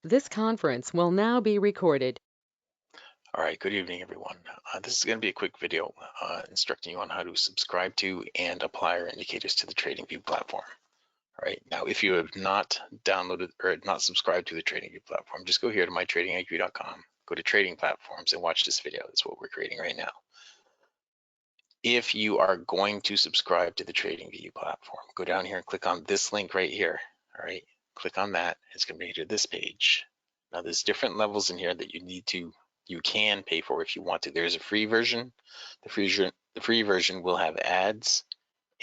This conference will now be recorded. All right, good evening, everyone. This is going to be a quick video instructing you on how to subscribe to and apply our indicators to the TradingView platform. All right, now if you have not downloaded or not subscribed to the TradingView platform, just go here to mytradingiq.com, go to trading platforms and watch this video. That's what we're creating right now. If you are going to subscribe to the TradingView platform, go down here and click on this link right here. All right, click on that. It's going to bring you to this page. Now there's different levels in here that you can pay for if you want to. There's a free version. The free version will have ads,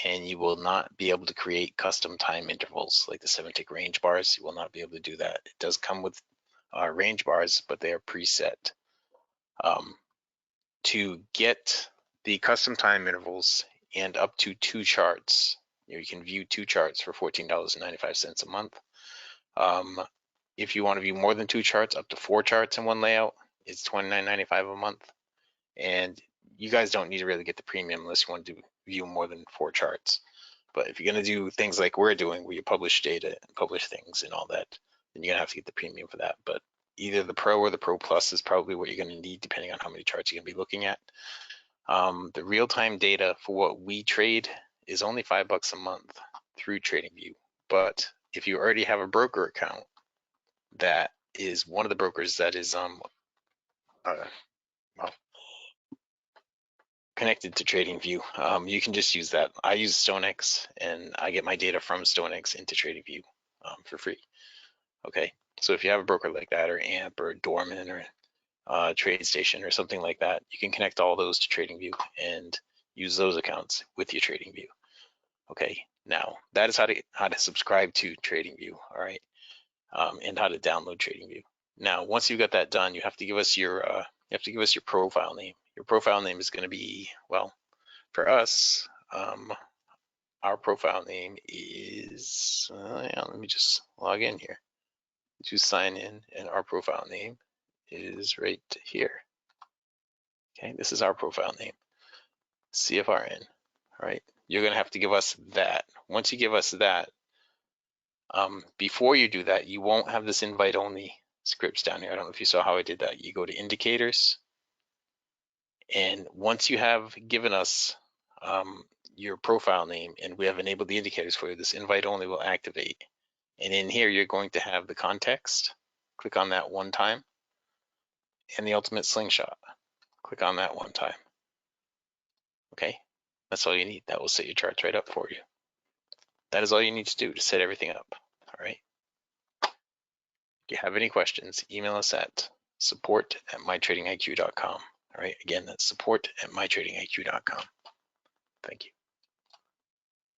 and you will not be able to create custom time intervals like the 7-tick range bars. You will not be able to do that. It does come with range bars, but they are preset. To get the custom time intervals and up to 2 charts, you can view 2 charts for $14.95 a month. If you want to view more than 2 charts, up to 4 charts in one layout, it's $29.95 a month. And you guys don't need to really get the premium unless you want to view more than 4 charts. But if you're going to do things like we're doing, where you publish data and publish things and all that, then you're going to have to get the premium for that. But either the Pro or the Pro Plus is probably what you're going to need, depending on how many charts you're going to be looking at. The real-time data for what we trade is only $5 a month through TradingView. But if you already have a broker account, that is one of the brokers that is connected to TradingView, you can just use that. I use StoneX, and I get my data from StoneX into TradingView for free. Okay, so if you have a broker like that, or AMP, or Dorman, or TradeStation, or something like that, you can connect all those to TradingView and use those accounts with your TradingView. Okay, now that is how to subscribe to TradingView. All right, and how to download TradingView. Now, once you've got that done, you have to give us your profile name. Your profile name is going to be, well, for us, our profile name is, let me just log in here to sign in, and our profile name is right here. Okay, this is our profile name, CFRN. All right, you're going to have to give us that. Once you give us that, before you do that, you won't have this invite only scripts down here. I don't know if you saw how I did that. You go to indicators, and once you have given us your profile name and we have enabled the indicators for you, this invite only will activate. And in here, you're going to have the context. Click on that one time. And the ultimate slingshot. Click on that one time. Okay, that's all you need. That will set your charts right up for you. That is all you need to do to set everything up. All right. If you have any questions, email us at support@mytradingiq.com. All right, again, that's support@mytradingiq.com. Thank you.